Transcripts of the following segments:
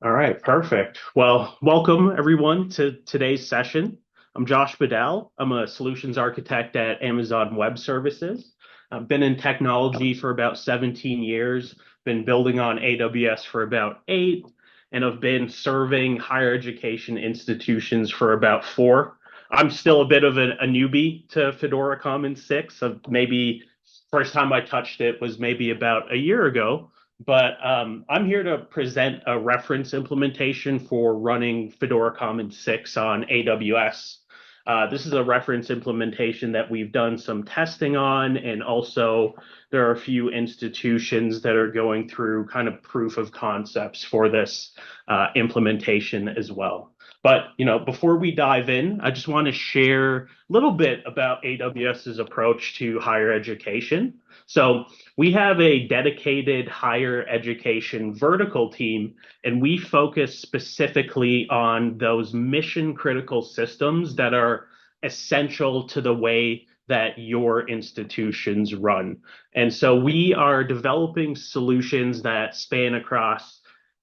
All right, perfect. Well, welcome everyone to today's session. I'm Josh Bedell. I'm a solutions architect at Amazon Web Services. I've been in technology for about 17 years, been building on AWS for about eight, and I've been serving higher education institutions for about four. I'm still a bit of a newbie to Fedora Commons 6. Maybe first time I touched it was maybe about a year ago. But I'm here to present a reference implementation for running Fedora Commons 6 on AWS. This is a reference implementation that we've done some testing on, and also there are a few institutions that are going through kind of proof of concepts for this implementation as well. But before we dive in, I just want to share a little bit about AWS's approach to higher education. So we have a dedicated higher education vertical team, and we focus specifically on those mission critical systems that are essential to the way that your institutions run. And so we are developing solutions that span across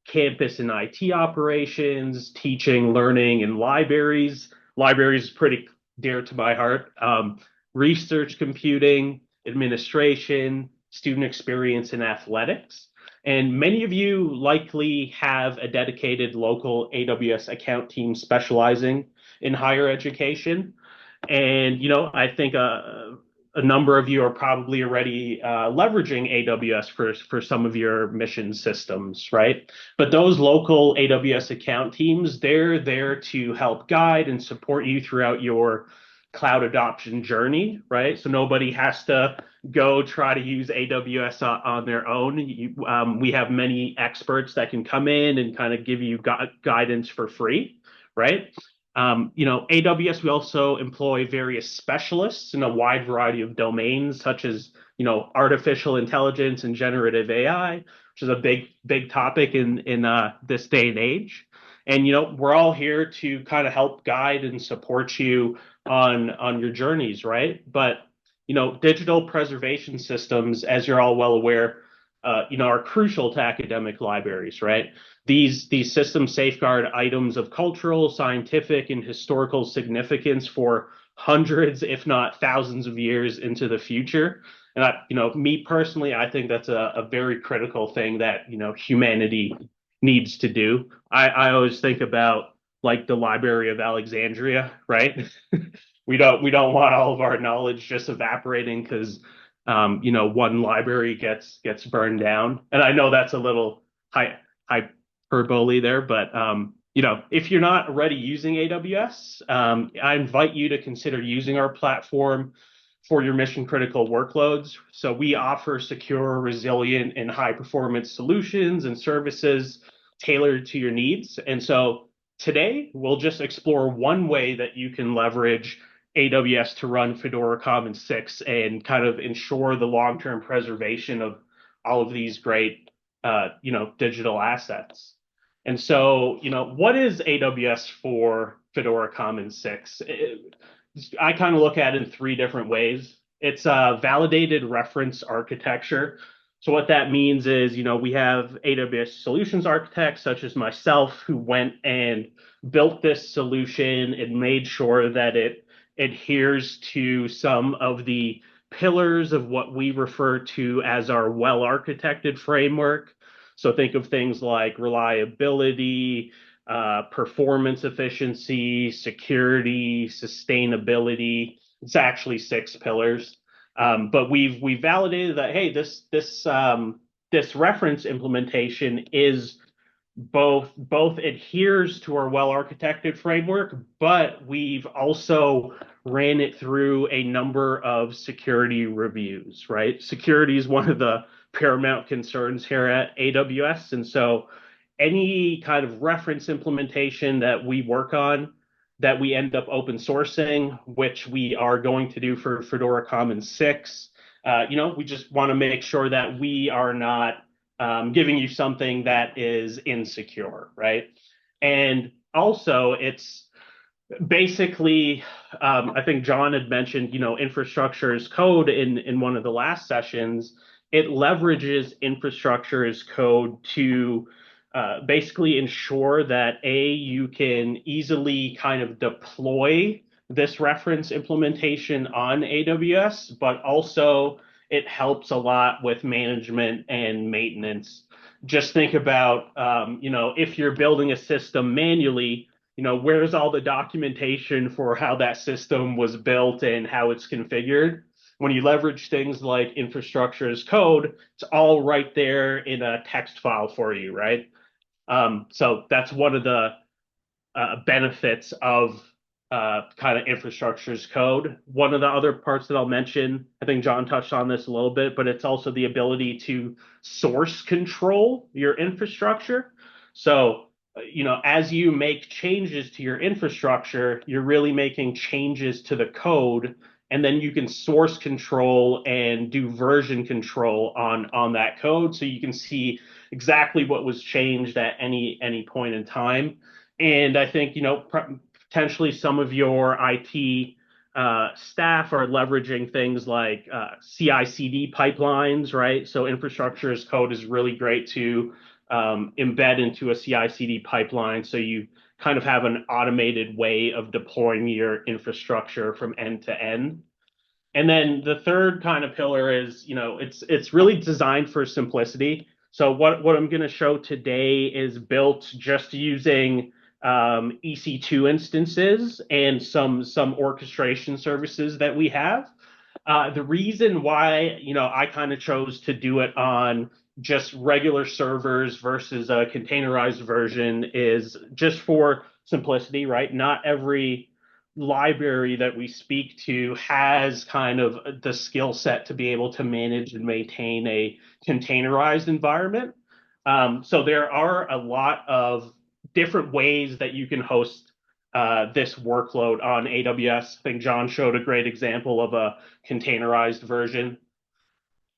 campus and IT operations, teaching, learning, and libraries. Libraries is pretty dear to my heart. Research computing, administration, student experience, and athletics. And many of you likely have a dedicated local AWS account team specializing in higher education. And, I think a number of you are probably already leveraging AWS for some of your mission systems, right? But those local AWS account teams, they're there to help guide and support you throughout your cloud adoption journey, right? So nobody has to go try to use AWS on their own. We have many experts that can come in and kind of give you guidance for free, right? AWS, we also employ various specialists in a wide variety of domains, such as, artificial intelligence and generative AI, which is a big topic in this day and age. And, we're all here to kind of help guide and support you on your journeys, right? But, digital preservation systems, as you're all well aware, are crucial to academic libraries, right? These systems safeguard items of cultural, scientific, and historical significance for hundreds, if not thousands of years into the future. And me personally, I think that's a very critical thing that, humanity needs to do. I always think about like the Library of Alexandria, right? We don't want all of our knowledge just evaporating because one library gets burned down. And I know that's a little hyperbole there, but if you're not already using AWS, I invite you to consider using our platform for your mission critical workloads. So we offer secure, resilient, and high performance solutions and services tailored to your needs. And so today we'll just explore one way that you can leverage AWS to run Fedora Commons 6 and kind of ensure the long-term preservation of all of these great, digital assets. And so, what is AWS for Fedora Commons 6? I kind of look at it in three different ways. It's a validated reference architecture. So what that means is, we have AWS solutions architects such as myself who went and built this solution and made sure that it adheres to some of the pillars of what we refer to as our well-architected framework. So think of things like reliability, performance efficiency, security, sustainability. It's actually six pillars. But we've validated that, hey, this reference implementation is both adheres to our well-architected framework, but we've also ran it through a number of security reviews, right? Security is one of the paramount concerns here at AWS. And so any kind of reference implementation that we work on that we end up open sourcing, which we are going to do for Fedora Commons 6, we just want to make sure that we are not giving you something that is insecure, right? And also, it's basically, I think John had mentioned, infrastructure as code in one of the last sessions. It leverages infrastructure as code to basically ensure that you can easily kind of deploy this reference implementation on AWS, but also it helps a lot with management and maintenance. Just think about, if you're building a system manually, where's all the documentation for how that system was built and how it's configured? When you leverage things like infrastructure as code, it's all right there in a text file for you, right? So that's one of the benefits of kind of infrastructure as code. One of the other parts that I'll mention, I think John touched on this a little bit, but it's also the ability to source control your infrastructure. So, as you make changes to your infrastructure, you're really making changes to the code, and then you can source control and do version control on that code, so you can see exactly what was changed at any point in time. And I think, potentially some of your IT staff are leveraging things like CI/CD pipelines, right? So infrastructure as code is really great to embed into a CI/CD pipeline. So you kind of have an automated way of deploying your infrastructure from end to end. And then the third kind of pillar is, it's really designed for simplicity. So what I'm going to show today is built just using EC2 instances and some orchestration services that we have. The reason why, I kind of chose to do it on just regular servers versus a containerized version is just for simplicity, right? Not every library that we speak to has kind of the skill set to be able to manage and maintain a containerized environment. So there are a lot of different ways that you can host this workload on AWS. I think John showed a great example of a containerized version.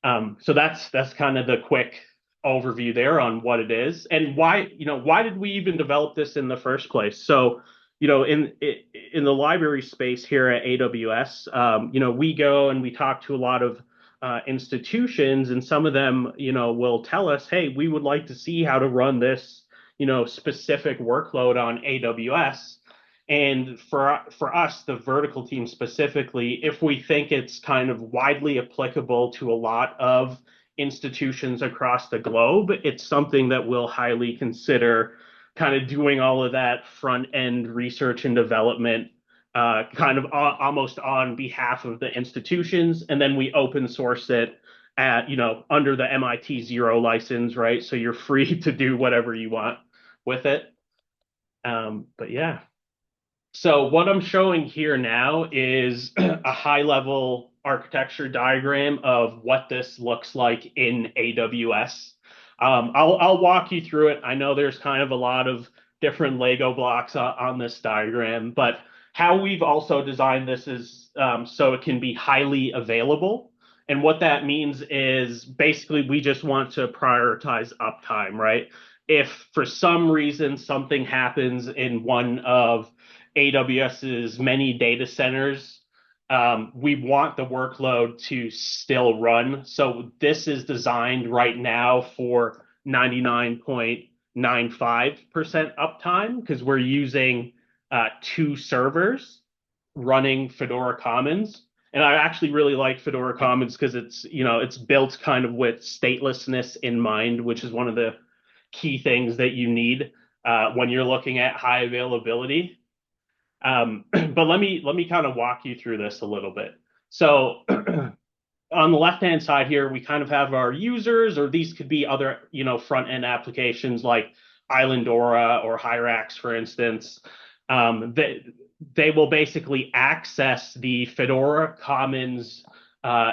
So that's kind of the quick overview there on what it is and why did we even develop this in the first place? So, in the library space here at AWS, we go and we talk to a lot of institutions, and some of them, will tell us, hey, we would like to see how to run this, specific workload on AWS. And for us, the vertical team specifically, if we think it's kind of widely applicable to a lot of institutions across the globe, it's something that we'll highly consider kind of doing all of that front end research and development kind of almost on behalf of the institutions. And then we open source it at, under the MIT zero license, right? So you're free to do whatever you want with it. But yeah. So what I'm showing here now is a high-level architecture diagram of what this looks like in AWS. I'll walk you through it. I know there's kind of a lot of different Lego blocks on this diagram, but how we've also designed this is so it can be highly available. And what that means is basically we just want to prioritize uptime, right? If for some reason something happens in one of AWS's many data centers, we want the workload to still run. So this is designed right now for 99.95% uptime because we're using two servers running Fedora Commons. And I actually really like Fedora Commons because it's built kind of with statelessness in mind, which is one of the key things that you need when you're looking at high availability. But let me kind of walk you through this a little bit. So on the left-hand side here, we kind of have our users, or these could be other, front-end applications like Islandora or Hyrax, for instance. They will basically access the Fedora Commons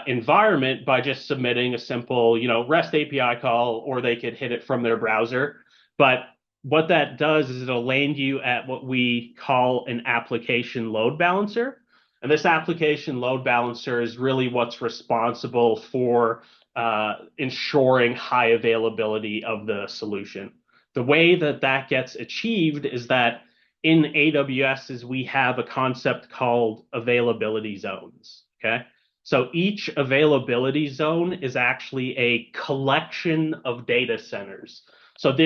environment by just submitting a simple, REST API call, or they could hit it from their browser. But what that does is it'll land you at what we call an application load balancer. And this application load balancer is really what's responsible for ensuring high availability of the solution. The way that that gets achieved is that in AWS is we have a concept called availability zones, okay? So each availability zone is actually a collection of data centers. So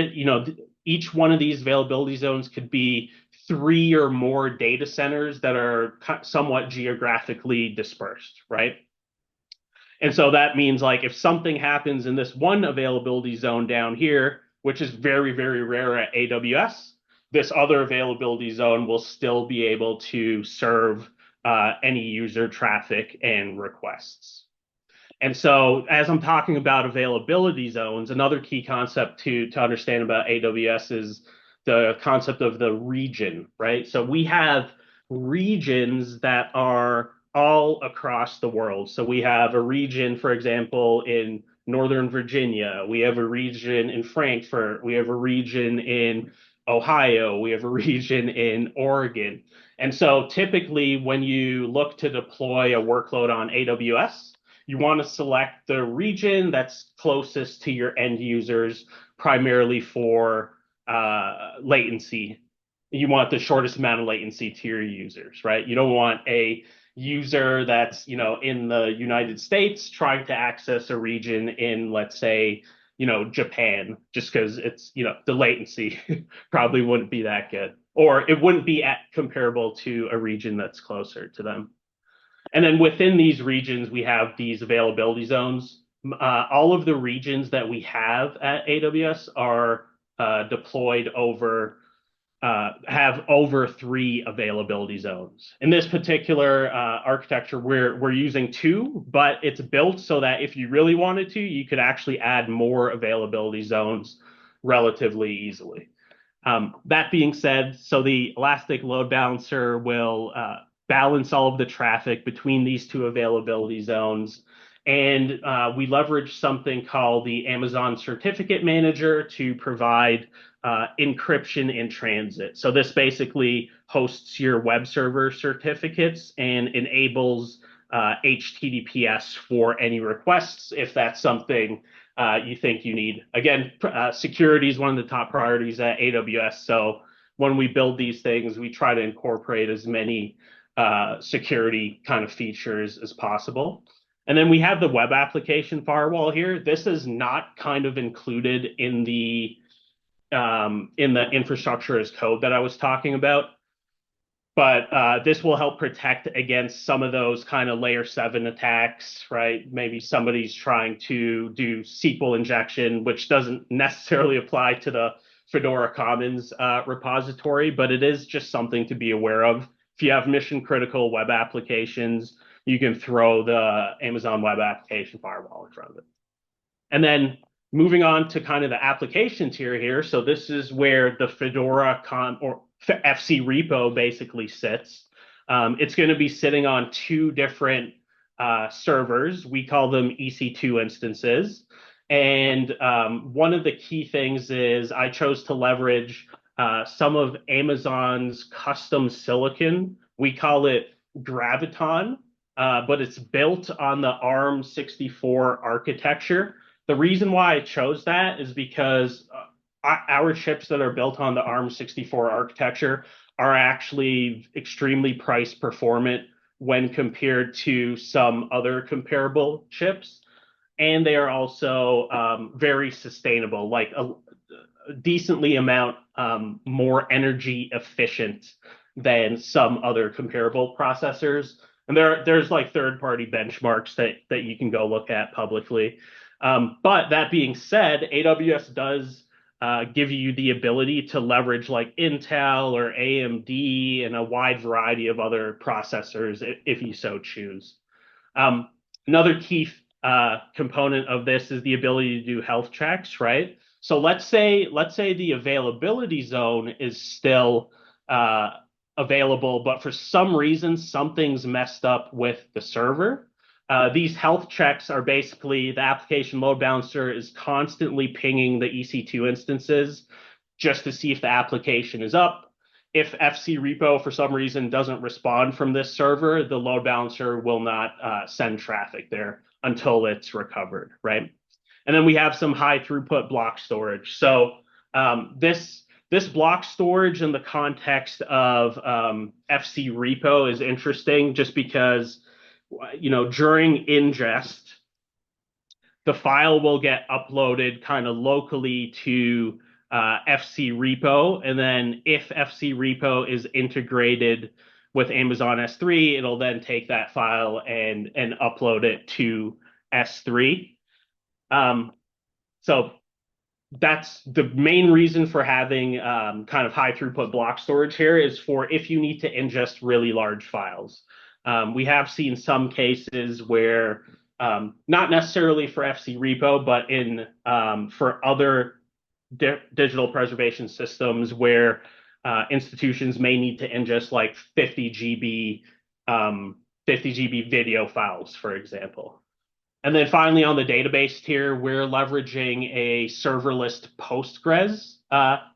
each one of these availability zones could be 3 or more data centers that are somewhat geographically dispersed, right? And so that means like if something happens in this one availability zone down here, which is very, very rare at AWS, this other availability zone will still be able to serve any user traffic and requests. And so as I'm talking about availability zones, another key concept to understand about AWS is the concept of the region, right? So we have regions that are all across the world. So we have a region, for example, in Northern Virginia. We have a region in Frankfurt. We have a region in Ohio. We have a region in Oregon. And so typically when you look to deploy a workload on AWS, you want to select the region that's closest to your end users, primarily for latency. You want the shortest amount of latency to your users, right? You don't want a user that's, in the United States trying to access a region in, let's say, Japan, just because it's, the latency probably wouldn't be that good, or it wouldn't be comparable to a region that's closer to them. And then within these regions, we have these availability zones. All of the regions that we have at AWS are deployed have over 3 availability zones. In this particular architecture, we're using 2, but it's built so that if you really wanted to, you could actually add more availability zones relatively easily. That being said, so the Elastic Load Balancer will balance all of the traffic between these 2 availability zones. And we leverage something called the Amazon Certificate Manager to provide encryption in transit. So this basically hosts your web server certificates and enables HTTPS for any requests if that's something you think you need. Again, security is one of the top priorities at AWS. So when we build these things, we try to incorporate as many security kind of features as possible. And then we have the web application firewall here. This is not kind of included in the infrastructure as code that I was talking about. But this will help protect against some of those kind of layer 7 attacks, right? Maybe somebody's trying to do SQL injection, which doesn't necessarily apply to the Fedora Commons repository, but it is just something to be aware of. If you have mission critical web applications, you can throw the Amazon Web Application Firewall in front of it. And then moving on to kind of the application tier here. So this is where the Fedora FC repo basically sits. It's going to be sitting on 2 different servers. We call them EC2 instances. And one of the key things is I chose to leverage some of Amazon's custom silicon. We call it Graviton, but it's built on the ARM64 architecture. The reason why I chose that is because our chips that are built on the ARM64 architecture are actually extremely price performant when compared to some other comparable chips. And they are also very sustainable, like a decently amount more energy efficient than some other comparable processors. And there's like third-party benchmarks that you can go look at publicly. But that being said, AWS does give you the ability to leverage like Intel or AMD and a wide variety of other processors if you so choose. Another key component of this is the ability to do health checks, right? So let's say the availability zone is still available, but for some reason something's messed up with the server. These health checks are basically the application load balancer is constantly pinging the EC2 instances just to see if the application is up. If FC repo for some reason doesn't respond from this server, the load balancer will not send traffic there until it's recovered, right? And then we have some high throughput block storage. So this block storage in the context of FC repo is interesting just because during ingest, the file will get uploaded kind of locally to FC repo. And then if FC repo is integrated with Amazon S3, it'll then take that file and upload it to S3. So that's the main reason for having kind of high throughput block storage here, is for if you need to ingest really large files. We have seen some cases where, not necessarily for FC repo, but for other digital preservation systems where institutions may need to ingest like 50 GB video files, for example. And then finally, on the database tier, we're leveraging a serverless Postgres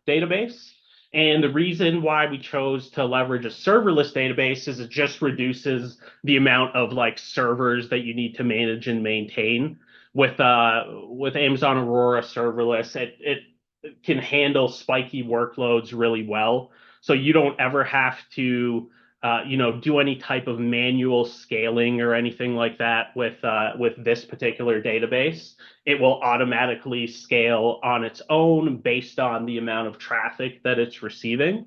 database. And the reason why we chose to leverage a serverless database is it just reduces the amount of like servers that you need to manage and maintain. With Amazon Aurora serverless, it can handle spiky workloads really well. So you don't ever have to do any type of manual scaling or anything like that with this particular database. It will automatically scale on its own based on the amount of traffic that it's receiving.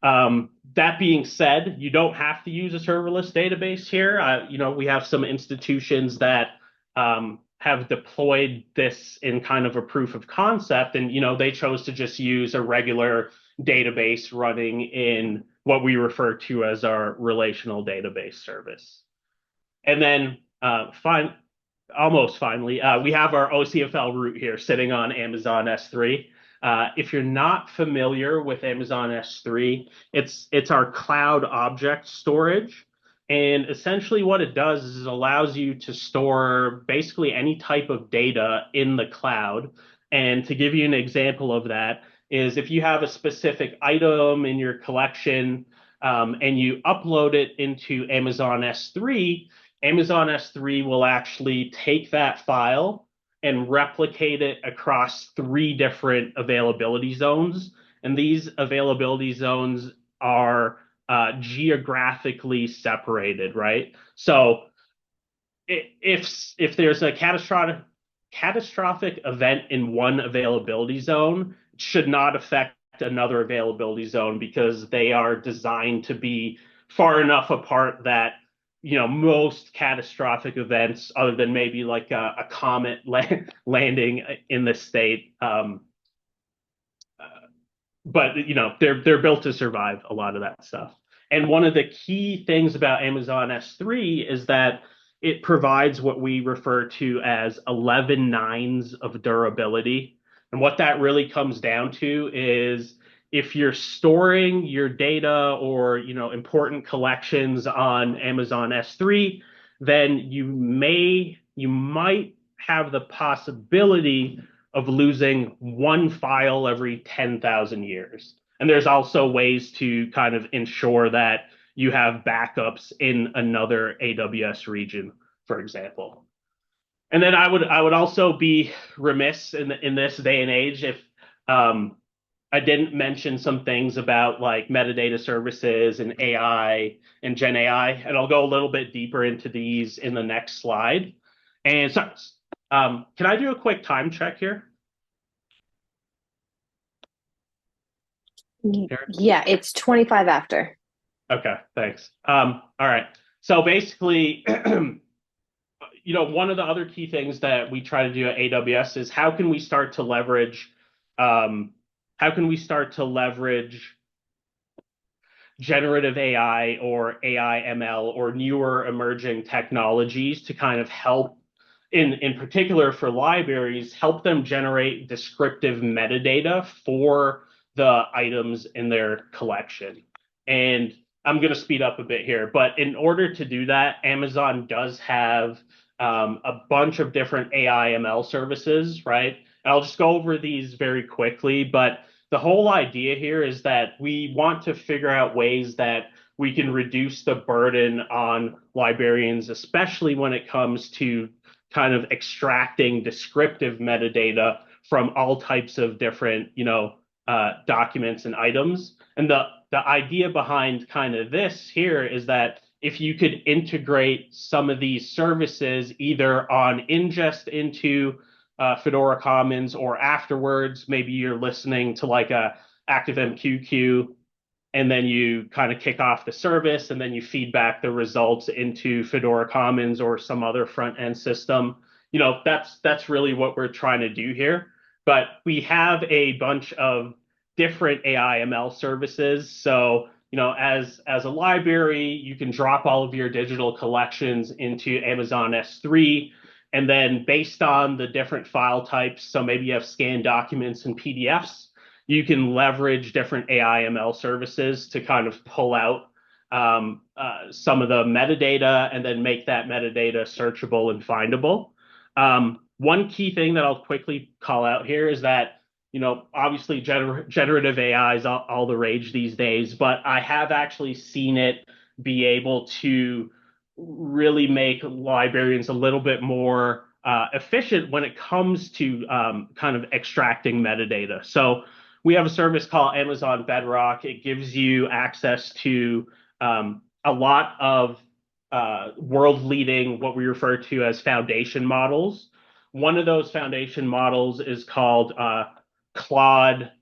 That being said, you don't have to use a serverless database here. We have some institutions that have deployed this in kind of a proof of concept, and they chose to just use a regular database running in what we refer to as our relational database service. And then almost finally, we have our OCFL root here sitting on Amazon S3. If you're not familiar with Amazon S3, it's our cloud object storage. And essentially what it does is it allows you to store basically any type of data in the cloud. And to give you an example of that is if you have a specific item in your collection and you upload it into Amazon S3, Amazon S3 will actually take that file and replicate it across 3 different availability zones. And these availability zones are geographically separated, right? So if there's a catastrophic event in one availability zone, it should not affect another availability zone because they are designed to be far enough apart that most catastrophic events, other than maybe like a comet landing in the state, but they're built to survive a lot of that stuff. And one of the key things about Amazon S3 is that it provides what we refer to as 11 nines of durability. And what that really comes down to is if you're storing your data or important collections on Amazon S3, then you might have the possibility of losing one file every 10,000 years. And there's also ways to kind of ensure that you have backups in another AWS region, for example. And then I would also be remiss in this day and age if I didn't mention some things about like metadata services and AI and Gen AI, and I'll go a little bit deeper into these in the next slide. And so, can I do a quick time check here? Yeah, it's 25 after. Okay, thanks. All right. So basically, one of the other key things that we try to do at AWS is how can we start to leverage generative AI or AI ML or newer emerging technologies to kind of help, in particular for libraries, help them generate descriptive metadata for the items in their collection. And I'm going to speed up a bit here, but in order to do that, Amazon does have a bunch of different AI ML services, right? And I'll just go over these very quickly, but the whole idea here is that we want to figure out ways that we can reduce the burden on librarians, especially when it comes to kind of extracting descriptive metadata from all types of different, documents and items. And the idea behind kind of this here is that if you could integrate some of these services either on ingest into Fedora Commons or afterwards, maybe you're listening to like a ActiveMQ queue and then you kind of kick off the service and then you feed back the results into Fedora Commons or some other front end system. That's really what we're trying to do here. But we have a bunch of different AI ML services. So, as a library, you can drop all of your digital collections into Amazon S3. And then based on the different file types, so maybe you have scanned documents and PDFs, you can leverage different AI ML services to kind of pull out some of the metadata and then make that metadata searchable and findable. One key thing that I'll quickly call out here is that, obviously generative AI is all the rage these days, but I have actually seen it be able to really make librarians a little bit more efficient when it comes to kind of extracting metadata. So we have a service called Amazon Bedrock. It gives you access to a lot of world-leading, what we refer to as foundation models. One of those foundation models is called Claude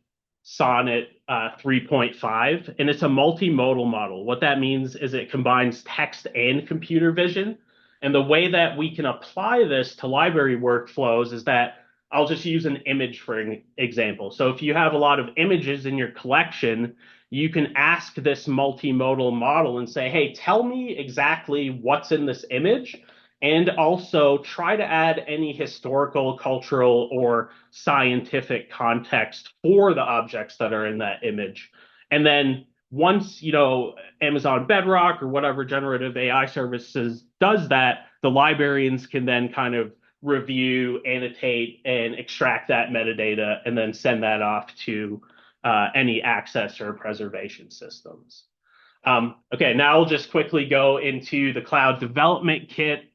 Sonnet 3.5, and it's a multimodal model. What that means is it combines text and computer vision. And the way that we can apply this to library workflows is that I'll just use an image for an example. So if you have a lot of images in your collection, you can ask this multimodal model and say, hey, tell me exactly what's in this image, and also try to add any historical, cultural, or scientific context for the objects that are in that image. And then once, Amazon Bedrock or whatever generative AI services does that, the librarians can then kind of review, annotate, and extract that metadata, and then send that off to any access or preservation systems. Okay, now I'll just quickly go into the Cloud Development Kit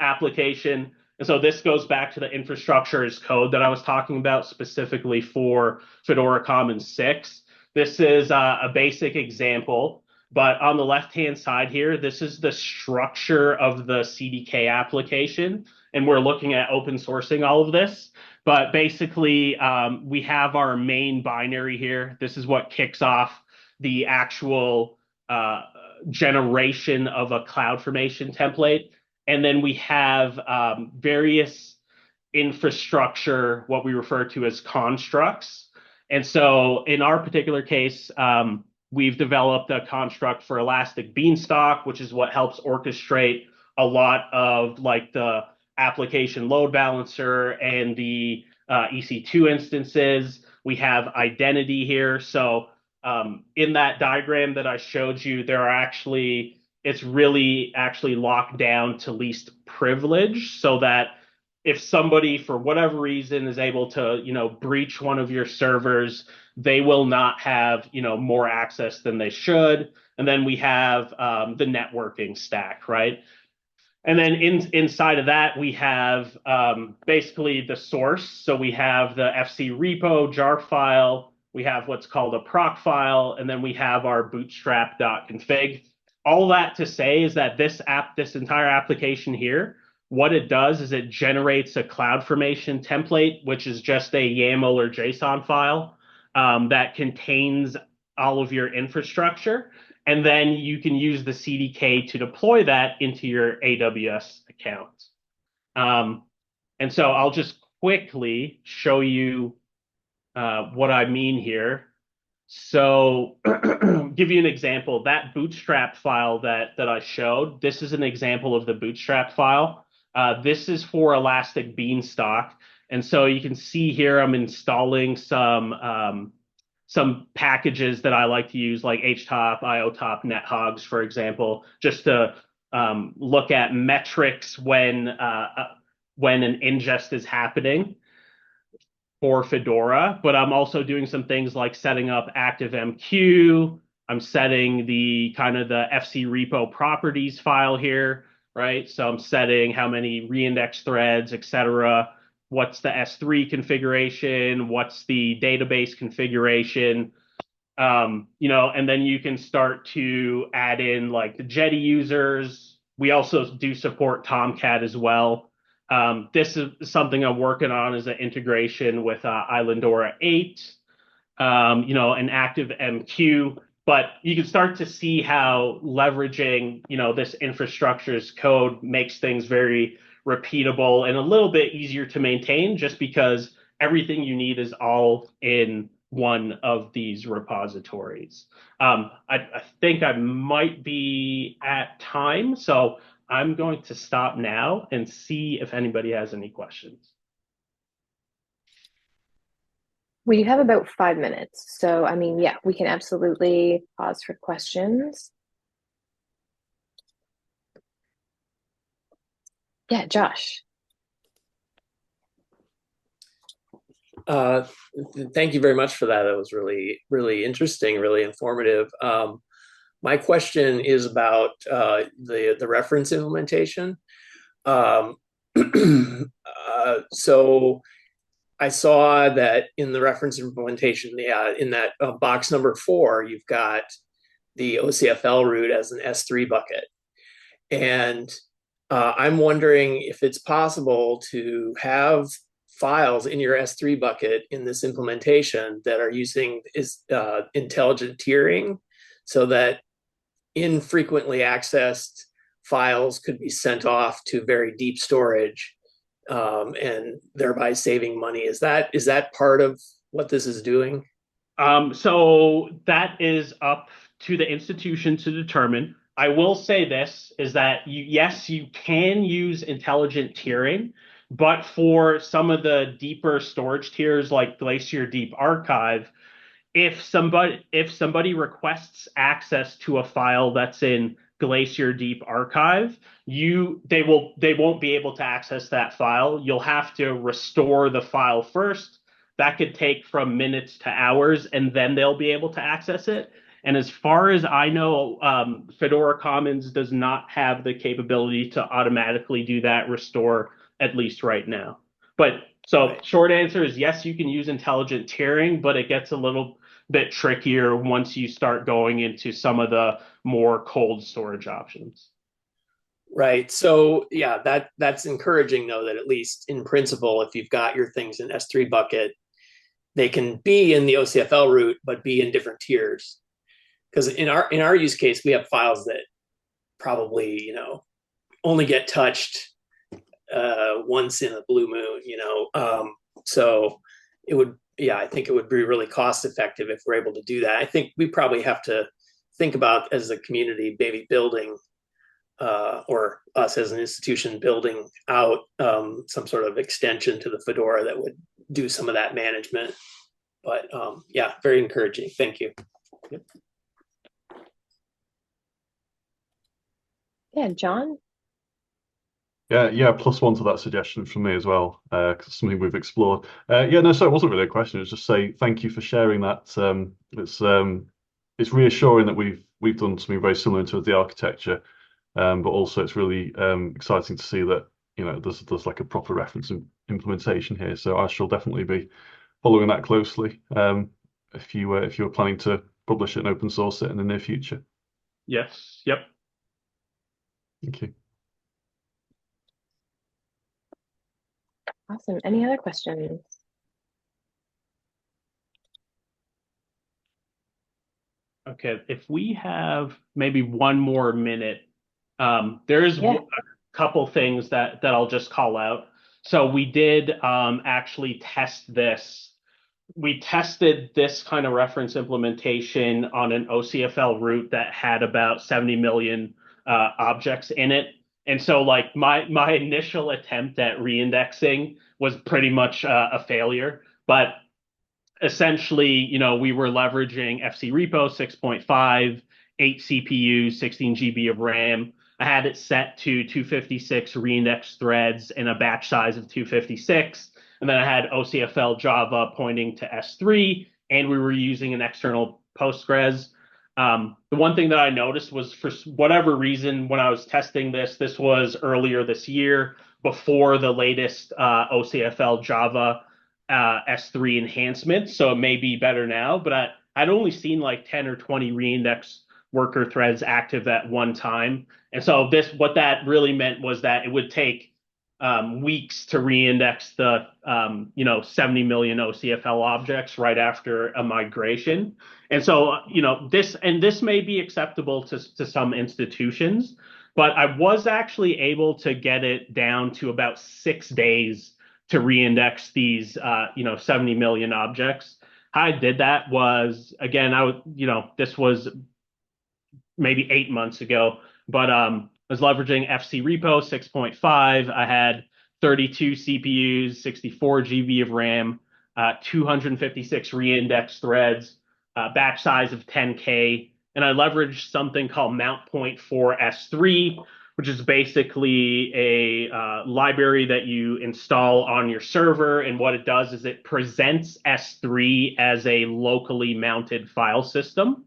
application. And so this goes back to the infrastructure as code that I was talking about specifically for Fedora Commons 6. This is a basic example, but on the left-hand side here, this is the structure of the CDK application. And we're looking at open sourcing all of this. But basically, we have our main binary here. This is what kicks off the actual generation of a CloudFormation template. And then we have various infrastructure, what we refer to as constructs. And so in our particular case, we've developed a construct for Elastic Beanstalk, which is what helps orchestrate a lot of like the application load balancer and the EC2 instances. We have identity here. So in that diagram that I showed you, it's really actually locked down to least privilege, so that if somebody for whatever reason is able to, breach one of your servers, they will not have, more access than they should. And then we have the networking stack, right? And then inside of that, we have basically the source. So we have the FC repo jar file. We have what's called a proc file, and then we have our bootstrap.config. All that to say is that this entire application here, what it does is it generates a CloudFormation template, which is just a YAML or JSON file that contains all of your infrastructure. And then you can use the CDK to deploy that into your AWS account. And so I'll just quickly show you what I mean here. So give you an example. That bootstrap file that I showed, this is an example of the bootstrap file. This is for Elastic Beanstalk. And so you can see here I'm installing some packages that I like to use, like htop, iotop, nethogs, for example, just to look at metrics when an ingest is happening for Fedora. But I'm also doing some things like setting up ActiveMQ. I'm setting the FC repo properties file here, right? So I'm setting how many reindex threads, etc. What's the S3 configuration? What's the database configuration? And then you can start to add in like the Jetty users. We also do support Tomcat as well. This is something I'm working on as an integration with Islandora 8, an active MQ. But you can start to see how leveraging, this infrastructure as code makes things very repeatable and a little bit easier to maintain just because everything you need is all in one of these repositories. I think I might be at time, so I'm going to stop now and see if anybody has any questions. We have about 5 minutes. So, I mean, yeah, we can absolutely pause for questions. Yeah, Josh. Thank you very much for that. That was really, really interesting, really informative. My question is about the reference implementation. Um, so I saw that in the reference implementation, in that box number 4, you've got the OCFL root as an S3 bucket. And I'm wondering if it's possible to have files in your S3 bucket in this implementation that are using intelligent tiering so that infrequently accessed files could be sent off to very deep storage, and thereby saving money. Is that part of what this is doing? So that is up to the institution to determine. I will say this is that yes, you can use intelligent tiering, but for some of the deeper storage tiers like Glacier Deep Archive, if somebody requests access to a file that's in Glacier Deep Archive, they won't be able to access that file. You'll have to restore the file first. That could take from minutes to hours, and then they'll be able to access it. And as far as I know, Fedora Commons does not have the capability to automatically do that restore, at least right now. But so Right. short answer is yes, you can use intelligent tiering, but it gets a little bit trickier once you start going into some of the more cold storage options. Right. So yeah, that's encouraging though, that at least in principle, if you've got your things in S3 bucket, they can be in the OCFL root, but be in different tiers. Because in our use case, we have files that probably only get touched once in a blue moon. So it would, yeah, I think it would be really cost effective if we're able to do that. I think we probably have to think about, as a community, maybe building, or us as an institution building out some sort of extension to the Fedora that would do some of that management. But yeah, very encouraging. Thank you. Yep. Yeah, John. Yeah, plus one to that suggestion from me as well, because it's something we've explored. Yeah, no, so it wasn't really a question. It was just say thank you for sharing that. It's reassuring that we've done something very similar to the architecture, but also it's really exciting to see that there's like a proper reference implementation here. So I shall definitely be following that closely. If you were planning to publish it and open source it in the near future. Yes. Yep. Thank you. Awesome. Any other questions? Okay. If we have maybe one more minute, there's Yeah. a couple things that I'll just call out. So we did actually test this. We tested this kind of reference implementation on an OCFL root that had about 70 million objects in it. And so like my initial attempt at reindexing was pretty much a failure. But essentially, we were leveraging FC repo 6.5, 8 CPU, 16 GB of RAM. I had it set to 256 reindex threads and a batch size of 256. And then I had OCFL Java pointing to S3, and we were using an external Postgres. The one thing that I noticed was, for whatever reason, when I was testing this was earlier this year, before the latest OCFL Java S3 enhancement, so it may be better now. But I'd only seen like 10 or 20 reindex worker threads active at one time. And so what that really meant was that it would take weeks to reindex the 70 million OCFL objects right after a migration. And so this may be acceptable to some institutions, but I was actually able to get it down to about 6 days to reindex these 70 million objects. How I did that was, again, this was maybe 8 months ago, but I was leveraging FC Repo 6.5. I had 32 CPUs, 64 GB of RAM, 256 reindex threads, batch size of 10K, and I leveraged something called Mount Point for S3, which is basically a library that you install on your server. And what it does is it presents S3 as a locally mounted file system.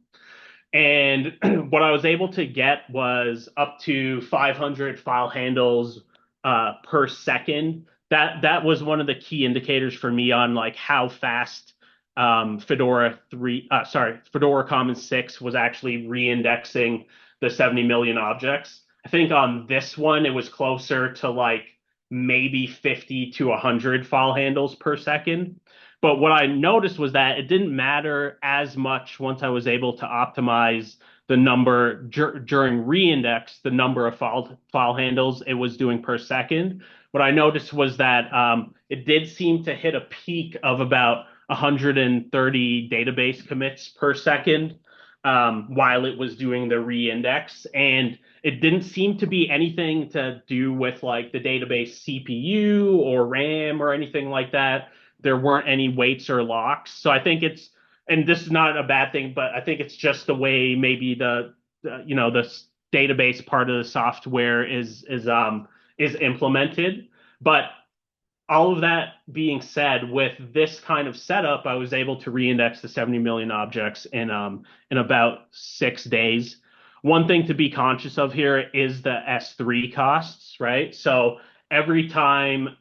And what I was able to get was up to 500 file handles per second. That was one of the key indicators for me on like how fast Fedora Commons 6 was actually reindexing the 70 million objects. I think on this one, it was closer to like maybe 50 to 100 file handles per second. But what I noticed was that it didn't matter as much once I was able to optimize the number during reindex, the number of file handles it was doing per second. What I noticed was that it did seem to hit a peak of about 130 database commits per second while it was doing the reindex. And it didn't seem to be anything to do with like the database CPU or RAM or anything like that. There weren't any waits or locks. So I think and this is not a bad thing, but I think it's just the way maybe the database part of the software is implemented. But all of that being said, with this kind of setup, I was able to reindex the 70 million objects in about 6 days. One thing to be conscious of here is the S3 costs, right? So every time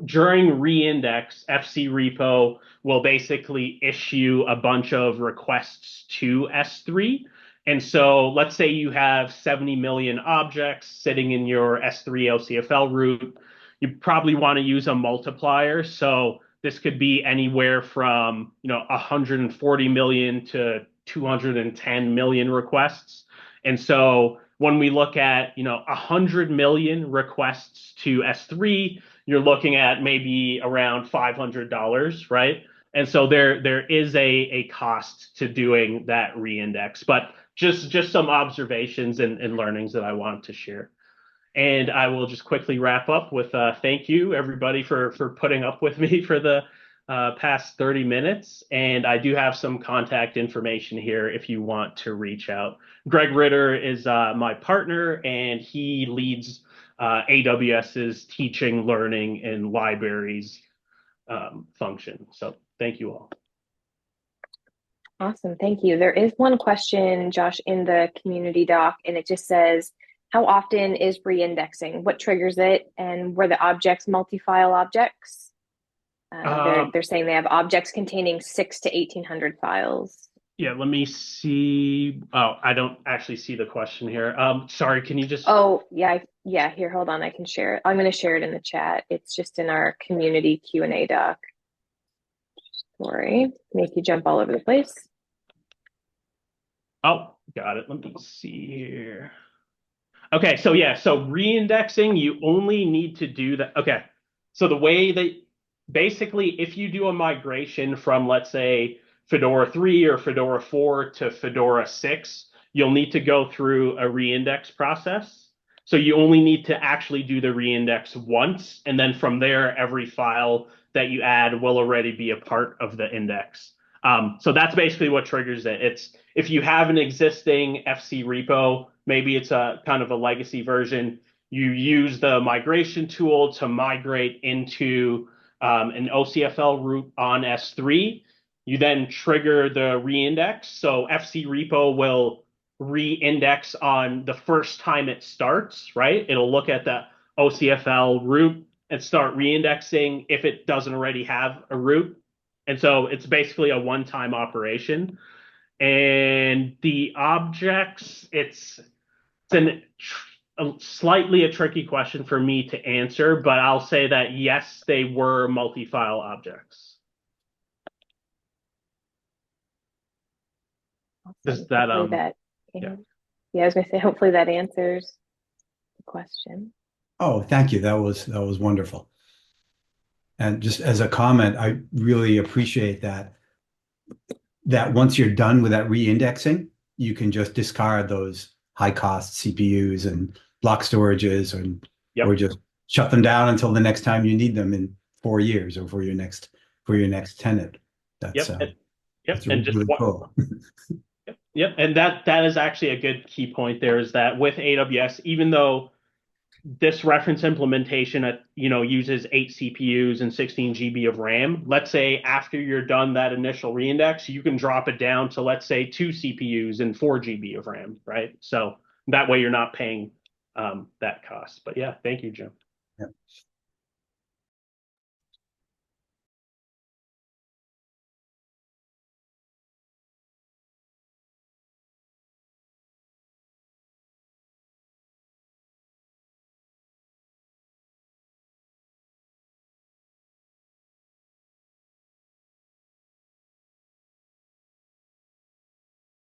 during reindex, FC Repo will basically issue a bunch of requests to S3. And so let's say you have 70 million objects sitting in your S3 OCFL root. You probably want to use a multiplier. So this could be anywhere from 140 million to 210 million requests. And so when we look at 100 million requests to S3, you're looking at maybe around $500, right? And so there is a cost to doing that reindex, but just some observations and learnings that I want to share. And I will just quickly wrap up with thank you everybody for putting up with me for the past 30 minutes. And I do have some contact information here if you want to reach out. Greg Ritter is my partner, and he leads AWS's teaching, learning, and libraries function. So thank you all. Awesome, thank you. There is one question, Josh, in the community doc, and it just says, how often is reindexing? What triggers it? And were the objects multi-file objects? They're saying they have objects containing 600 to 1,800 files. Yeah, let me see. Oh, I don't actually see the question here. Sorry, can you just? Oh, yeah. Here, hold on. I can share it. I'm going to share it in the chat. It's just in our community Q&A doc. Sorry, make you jump all over the place. Oh, got it. Let me see here. Okay, so yeah, so reindexing, you only need to do that. Okay, so the way that basically, if you do a migration from, let's say, Fedora 3 or Fedora 4 to Fedora 6, you'll need to go through a reindex process. So you only need to actually do the reindex once, and then from there, every file that you add will already be a part of the index. So that's basically what triggers it. It's if you have an existing FC repo, maybe it's a kind of a legacy version, you use the migration tool to migrate into an OCFL root on S3. You then trigger the reindex. So FC repo will reindex on the first time it starts, right? It'll look at the OCFL root and start reindexing if it doesn't already have a root. And so it's basically a one-time operation. And the objects, it's slightly a tricky question for me to answer, but I'll say that yes, they were multi-file objects. Does that yeah. Yeah, I was gonna say hopefully that answers the question. Oh, thank you. That was wonderful. And just as a comment, I really appreciate that once you're done with that re-indexing, you can just discard those high cost CPUs and block storages or just shut them down until the next time you need them in 4 years or for your next tenant. That's that's and just really cool. Yep. And that is actually a good key point there, is that with AWS, even though this reference implementation uses 8 CPUs and 16 GB of RAM, let's say after you're done that initial reindex, you can drop it down to, let's say, 2 CPUs and 4 GB of RAM, right? So that way you're not paying that cost. But yeah, thank you, Jim. Yeah.